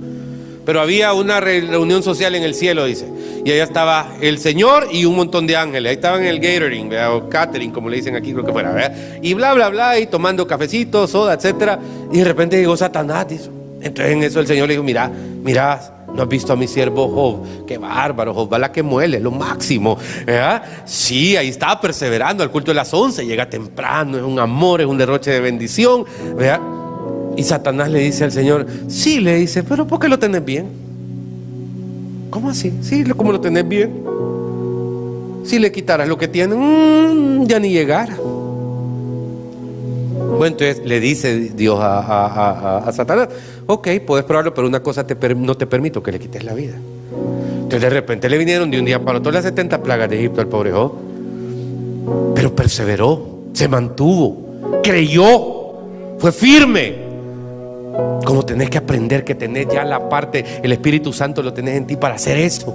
Pero había una reunión social en el cielo, dice. Y allá estaba el Señor y un montón de ángeles. Ahí estaban en el gathering, ¿verdad? O catering, como le dicen aquí, creo que fuera, ¿verdad? Y bla, bla, bla, y tomando cafecitos, soda, etcétera. Y de repente llegó Satanás, dice. Entonces en eso el Señor le dijo, mira, ¿no has visto a mi siervo Job? Qué bárbaro, Job, va la que muele, lo máximo, ¿verdad? Sí, ahí estaba perseverando al culto de las 11, llega temprano, es un amor, es un derroche de bendición, ¿verdad? Y Satanás le dice al Señor, sí, le dice, pero ¿por qué lo tenés bien? ¿Cómo así? Sí, ¿cómo lo tenés bien? Si le quitaras lo que tiene, ya ni llegara. Bueno, entonces le dice Dios a Satanás, ok, puedes probarlo, pero una cosa no te permito, que le quites la vida. Entonces de repente le vinieron de un día para otro las 70 plagas de Egipto al pobre Job. Pero perseveró, se mantuvo, creyó, fue firme. Como tenés que aprender que tenés ya la parte, el Espíritu Santo lo tenés en ti para hacer eso.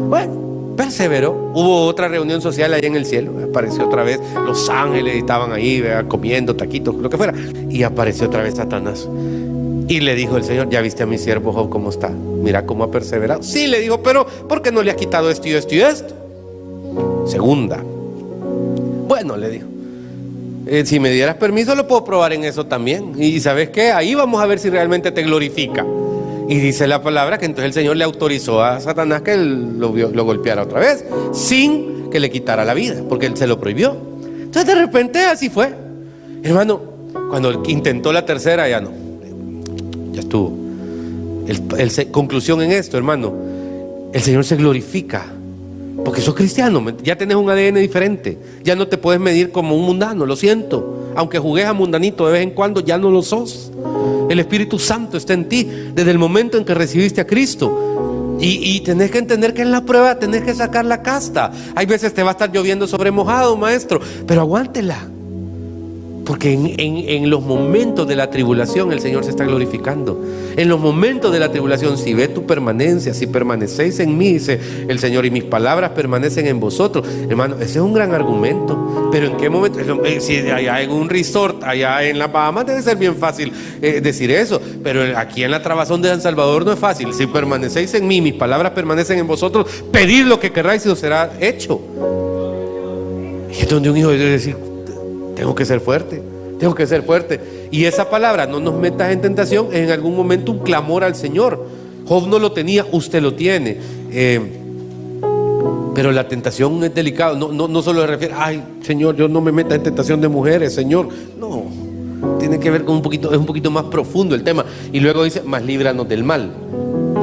Bueno, perseveró. Hubo otra reunión social allá en el cielo. Apareció otra vez los ángeles, estaban ahí, ¿verdad? Comiendo taquitos, lo que fuera. Y apareció otra vez Satanás. Y le dijo el Señor, ¿ya viste a mi siervo Job cómo está? Mira cómo ha perseverado. Sí, le dijo, pero ¿por qué no le has quitado esto y esto y esto? Segunda. Bueno, le dijo, si me dieras permiso lo puedo probar en eso también. Y ¿sabes qué? Ahí vamos a ver si realmente te glorifica. Y dice la palabra que entonces el Señor le autorizó a Satanás que él lo golpeara otra vez, sin que le quitara la vida, porque él se lo prohibió. Entonces de repente así fue. Hermano, cuando intentó la tercera, ya no. Ya estuvo. Conclusión en esto, hermano. El Señor se glorifica porque sos cristiano, ya tenés un ADN diferente. Ya no te puedes medir como un mundano, lo siento. Aunque jugues a mundanito de vez en cuando, ya no lo sos. El Espíritu Santo está en ti desde el momento en que recibiste a Cristo. Y tenés que entender que en la prueba tenés que sacar la casta. Hay veces te va a estar lloviendo sobre mojado, maestro, pero aguántela. Porque en los momentos de la tribulación el Señor se está glorificando. En los momentos de la tribulación, si ve tu permanencia, si permanecéis en mí, dice el Señor, y mis palabras permanecen en vosotros. Hermano, ese es un gran argumento. Pero ¿en qué momento? Si allá en un resort, allá en las Bahamas, debe ser bien fácil decir eso. Pero aquí en la Trabazón de San Salvador no es fácil. Si permanecéis en mí, mis palabras permanecen en vosotros, pedid lo que queráis y os será hecho. Y es donde un hijo debe decir, tengo que ser fuerte, tengo que ser fuerte. Y esa palabra, no nos metas en tentación, es en algún momento un clamor al Señor. Job no lo tenía, usted lo tiene. Pero la tentación es delicada. No solo se refiere, ay Señor, yo no me meta en tentación de mujeres, Señor. No, tiene que ver con es un poquito más profundo el tema. Y luego dice, mas líbranos del mal.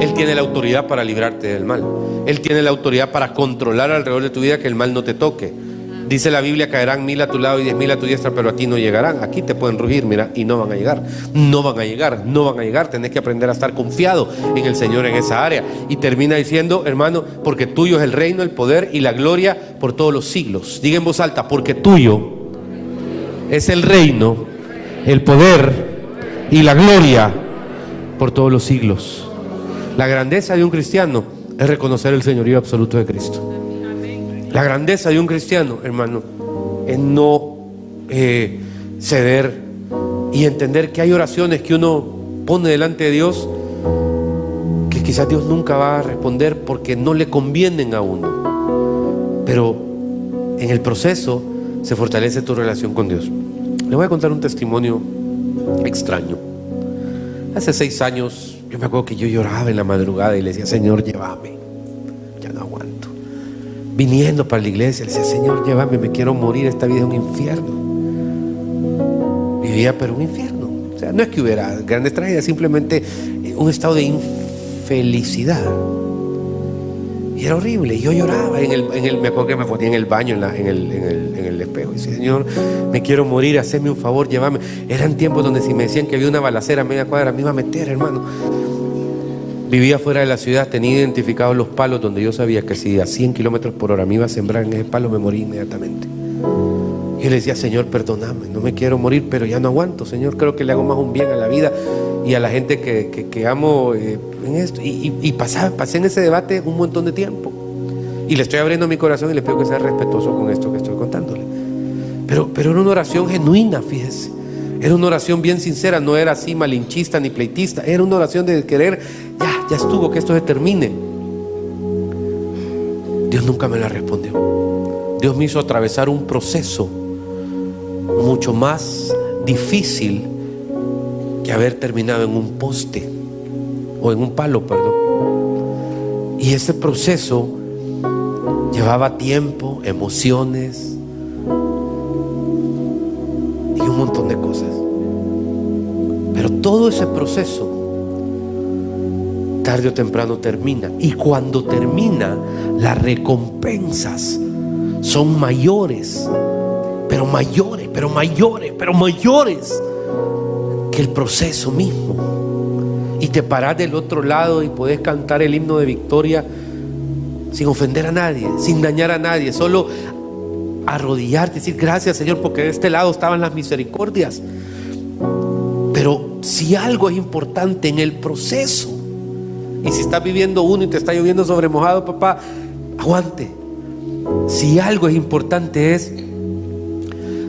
Él tiene la autoridad para librarte del mal. Él tiene la autoridad para controlar alrededor de tu vida que el mal no te toque. Dice la Biblia, caerán 1000 a tu lado y 10.000 a tu diestra, pero a ti no llegarán. Aquí te pueden rugir, mira, y no van a llegar. No van a llegar, no van a llegar. Tenés que aprender a estar confiado en el Señor en esa área. Y termina diciendo, hermano, porque tuyo es el reino, el poder y la gloria por todos los siglos. Diga en voz alta, porque tuyo es el reino, el poder y la gloria por todos los siglos. La grandeza de un cristiano es reconocer el señorío absoluto de Cristo. La grandeza de un cristiano, hermano, es no ceder y entender que hay oraciones que uno pone delante de Dios que quizás Dios nunca va a responder porque no le convienen a uno. Pero en el proceso se fortalece tu relación con Dios. Le voy a contar un testimonio extraño. Hace 6 años, yo me acuerdo que yo lloraba en la madrugada y le decía, Señor, llévame, ya no aguanto. Viniendo para la iglesia, le decía, Señor, llévame, me quiero morir, esta vida es un infierno. Vivía pero un infierno. O sea, no es que hubiera grandes tragedias, simplemente un estado de infelicidad. Y era horrible, y yo lloraba me acuerdo que me ponía en el baño, en el espejo, y decía, Señor, me quiero morir, haceme un favor, llévame. Eran tiempos donde si me decían que había una balacera a media cuadra, me iba a meter, hermano. Vivía fuera de la ciudad, tenía identificados los palos donde yo sabía que si a 100 kilómetros por hora me iba a sembrar en ese palo, me morí inmediatamente. Y le decía, Señor, perdóname, no me quiero morir, pero ya no aguanto, Señor, creo que le hago más un bien a la vida y a la gente que amo en esto. Y pasé en ese debate un montón de tiempo. Y le estoy abriendo mi corazón y le pido que sea respetuoso con esto que estoy contándole. Pero era una oración genuina, fíjese. Era una oración bien sincera, no era así malinchista ni pleitista. Era una oración de querer, ya estuvo, que esto se termine. Dios nunca me la respondió. Dios me hizo atravesar un proceso mucho más difícil que haber terminado en un poste o en un palo, perdón. Y ese proceso llevaba tiempo, emociones y un montón de cosas. Pero todo ese proceso tarde o temprano termina, y cuando termina, las recompensas son mayores, pero mayores que el proceso mismo. Y te parás del otro lado y podés cantar el himno de victoria sin ofender a nadie, sin dañar a nadie, solo arrodillarte y decir gracias, Señor, porque de este lado estaban las misericordias. Pero si algo es importante en el proceso, y si estás viviendo uno y te está lloviendo sobre mojado, papá, aguante. Si algo es importante es,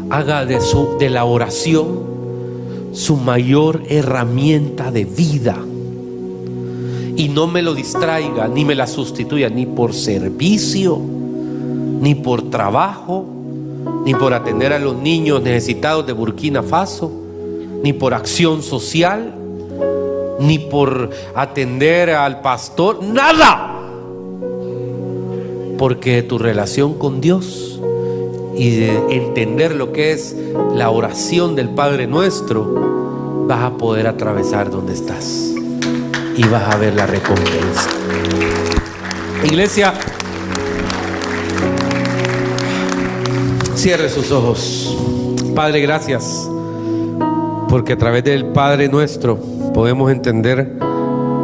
haga de la oración su mayor herramienta de vida, y no me lo distraiga ni me la sustituya, ni por servicio, ni por trabajo, ni por atender a los niños necesitados de Burkina Faso, ni por acción social, ni por atender al pastor, nada. Porque tu relación con Dios y de entender lo que es la oración del Padre Nuestro, vas a poder atravesar donde estás y vas a ver la recompensa. Iglesia, cierre sus ojos. Padre, gracias, porque a través del Padre Nuestro podemos entender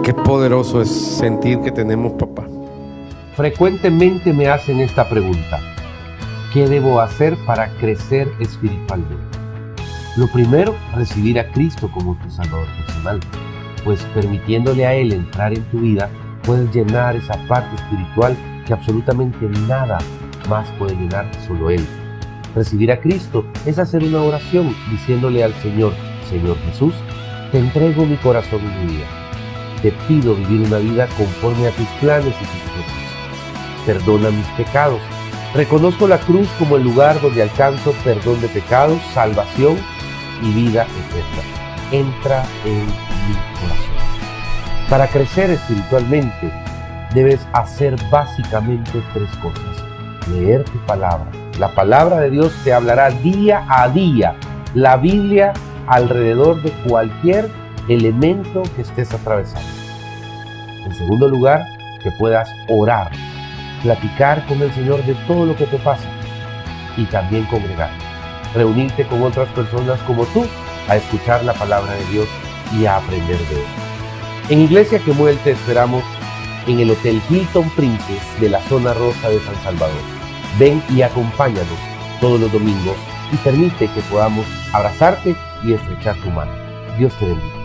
qué poderoso es sentir que tenemos papá. Frecuentemente me hacen esta pregunta: ¿qué debo hacer para crecer espiritualmente? Lo primero, recibir a Cristo como tu Salvador personal, pues permitiéndole a Él entrar en tu vida, puedes llenar esa parte espiritual que absolutamente nada más puede llenar, solo Él. Recibir a Cristo es hacer una oración diciéndole al Señor: Señor Jesús, te entrego mi corazón y mi vida. Te pido vivir una vida conforme a tus planes y tus propósitos. Perdona mis pecados. Reconozco la cruz como el lugar donde alcanzo perdón de pecados, salvación y vida eterna. Entra en mi corazón. Para crecer espiritualmente, debes hacer básicamente 3 cosas. Leer tu palabra. La palabra de Dios te hablará día a día. La Biblia alrededor de cualquier elemento que estés atravesando. En segundo lugar, que puedas orar, platicar con el Señor de todo lo que te pasa, y también congregar, reunirte con otras personas como tú a escuchar la palabra de Dios y a aprender de Él. En Iglesia Quemuel te esperamos en el Hotel Hilton Princess de la zona rosa de San Salvador. Ven y acompáñanos todos los domingos y permite que podamos abrazarte y estrechar tu mano. Dios te bendiga.